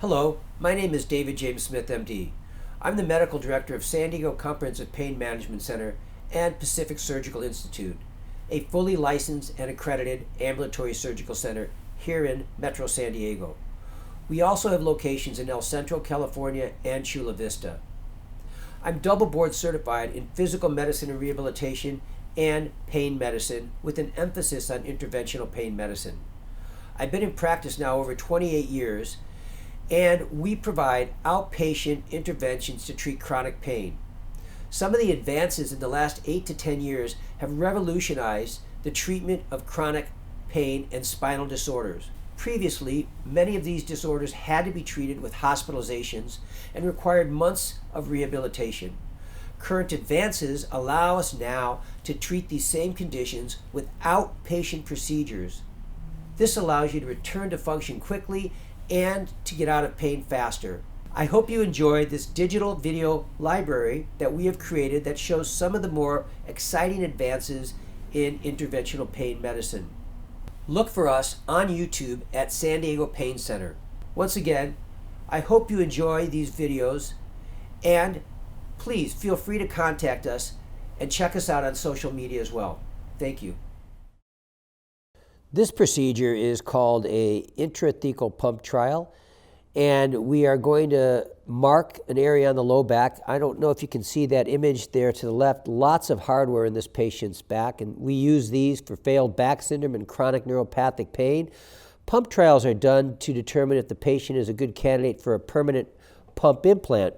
Hello, my name is David James Smith, MD. I'm the Medical Director of San Diego Comprehensive Pain Management Center and Pacific Surgical Institute, a fully licensed and accredited ambulatory surgical center here in Metro San Diego. We also have locations in El Centro, California and Chula Vista. I'm double board certified in physical medicine and rehabilitation and pain medicine with an emphasis on interventional pain medicine. I've been in practice now over 28 years, and we provide outpatient interventions to treat chronic pain. Some of the advances in the last 8 to 10 years have revolutionized the treatment of chronic pain and spinal disorders. Previously, many of these disorders had to be treated with hospitalizations and required months of rehabilitation. Current advances allow us now to treat these same conditions with outpatient procedures. This allows you to return to function quickly and to get out of pain faster. I hope you enjoyed this digital video library that we have created that shows some of the more exciting advances in interventional pain medicine. Look for us on YouTube at San Diego Pain Center. Once again, I hope you enjoy these videos, and please feel free to contact us and check us out on social media as well. Thank you. This procedure is called a intrathecal pump trial, and we are going to mark an area on the low back. I don't know if you can see that image there to the left. Lots of hardware in this patient's back, and we use these for failed back syndrome and chronic neuropathic pain. Pump trials are done to determine if the patient is a good candidate for a permanent pump implant.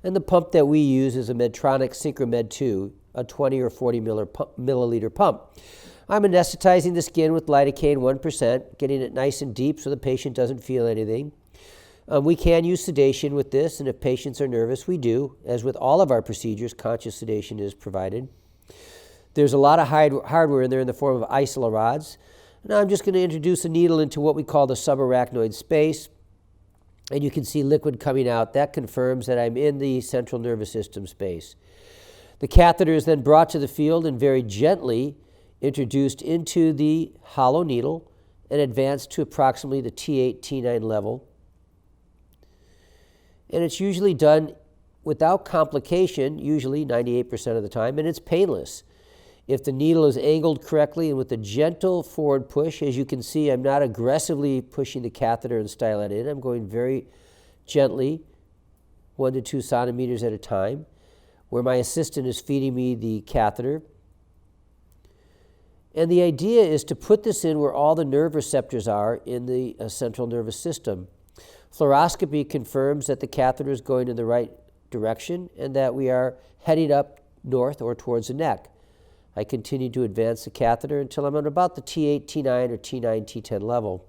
And the pump that we use is a Medtronic SynchroMed 2, a 20 or 40 milliliter pump. I'm anesthetizing the skin with lidocaine 1%, getting it nice and deep so the patient doesn't feel anything. We can use sedation with this, and if patients are nervous, we do. As with all of our procedures, conscious sedation is provided. There's a lot of hardware in there in the form of isola rods. Now I'm just going to introduce a needle into what we call the subarachnoid space, and you can see liquid coming out. That confirms that I'm in the central nervous system space. The catheter is then brought to the field and very gently introduced into the hollow needle and advanced to approximately the T8, T9 level. And it's usually done without complication, usually 98% of the time, and it's painless. If the needle is angled correctly and with a gentle forward push, as you can see, I'm not aggressively pushing the catheter and stylet in. I'm going very gently, 1 to 2 centimeters at a time, where my assistant is feeding me the catheter. And the idea is to put this in where all the nerve receptors are in the central nervous system. Fluoroscopy confirms that the catheter is going in the right direction and that we are heading up north or towards the neck. I continue to advance the catheter until I'm at about the T8, T9, or T9, T10 level.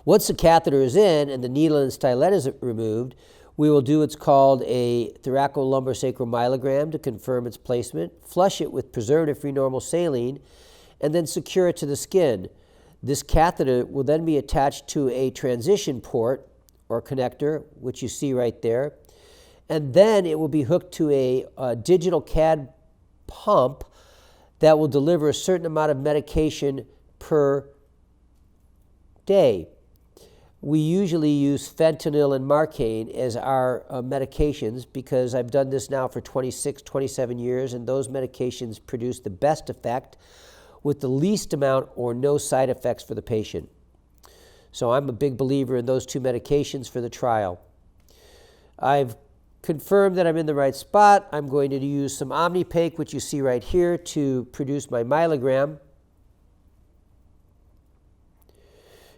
Once the catheter is in and the needle and stylet is removed, we will do what's called a thoracolumbar myelogram to confirm its placement, flush it with preservative-free normal saline, and then secure it to the skin. This catheter will then be attached to a transition port or connector, which you see right there, and then it will be hooked to a digital CAD pump that will deliver a certain amount of medication per day. We usually use fentanyl and Marcaine as our medications because I've done this now for 26, 27 years, and those medications produce the best effect with the least amount or no side effects for the patient. So I'm a big believer in those two medications for the trial. I've confirmed that I'm in the right spot. I'm going to use some Omnipaque, which you see right here, to produce my myelogram.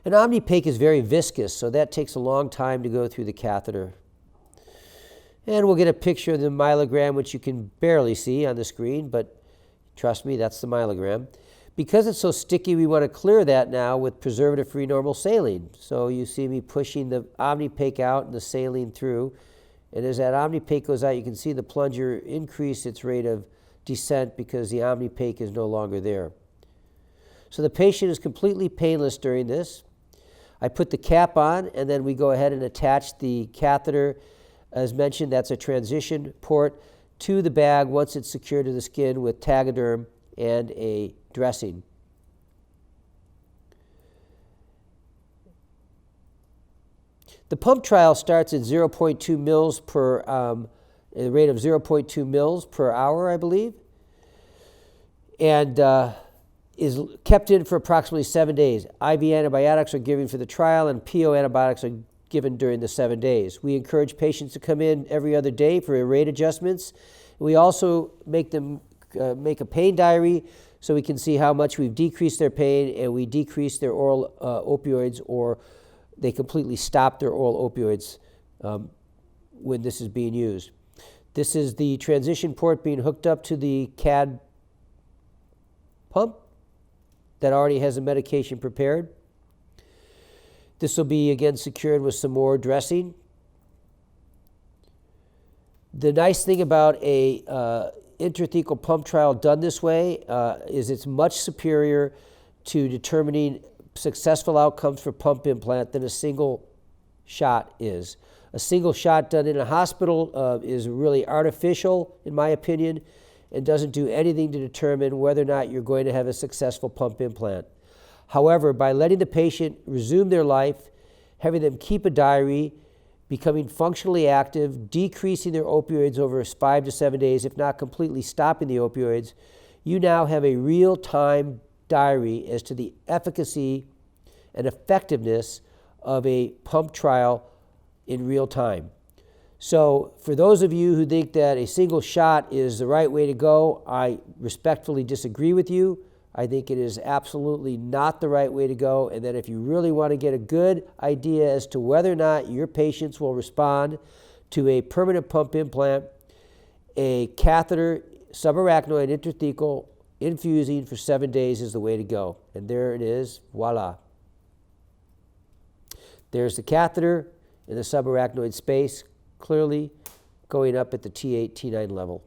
And Omnipaque is very viscous, so that takes a long time to go through the catheter. And we'll get a picture of the myelogram, which you can barely see on the screen, but trust me, that's the myelogram. Because it's so sticky, we want to clear that now with preservative-free normal saline. So you see me pushing the Omnipaque out and the saline through. And as that Omnipaque goes out, you can see the plunger increase its rate of descent because the Omnipaque is no longer there. So the patient is completely painless during this. I put the cap on, and then we go ahead and attach the catheter. As mentioned, that's a transition port to the bag once it's secured to the skin with Tegaderm and a dressing. The pump trial starts at 0.2 mils per, a rate of 0.2 mils per hour, I believe, and is kept in for approximately 7 days. IV antibiotics are given for the trial, and PO antibiotics are given during the 7 days. We encourage patients to come in every other day for rate adjustments. We also make them make a pain diary so we can see how much we've decreased their pain and we decrease their oral opioids, or they completely stop their oral opioids when this is being used. This is the transition port being hooked up to the CAD pump that already has a medication prepared. This will be again secured with some more dressing. The nice thing about a intrathecal pump trial done this way is it's much superior to determining successful outcomes for pump implant than a single shot is. A single shot done in a hospital is really artificial, in my opinion, and doesn't do anything to determine whether or not you're going to have a successful pump implant. However, by letting the patient resume their life, having them keep a diary, becoming functionally active, decreasing their opioids over 5 to 7 days, if not completely stopping the opioids, you now have a real-time diary as to the efficacy and effectiveness of a pump trial in real time. So for those of you who think that a single shot is the right way to go, I respectfully disagree with you. I think it is absolutely not the right way to go, and that if you really want to get a good idea as to whether or not your patients will respond to a permanent pump implant, a catheter subarachnoid intrathecal infusing for 7 days is the way to go. And there it is, voila. There's the catheter in the subarachnoid space, clearly going up at the T8, T9 level.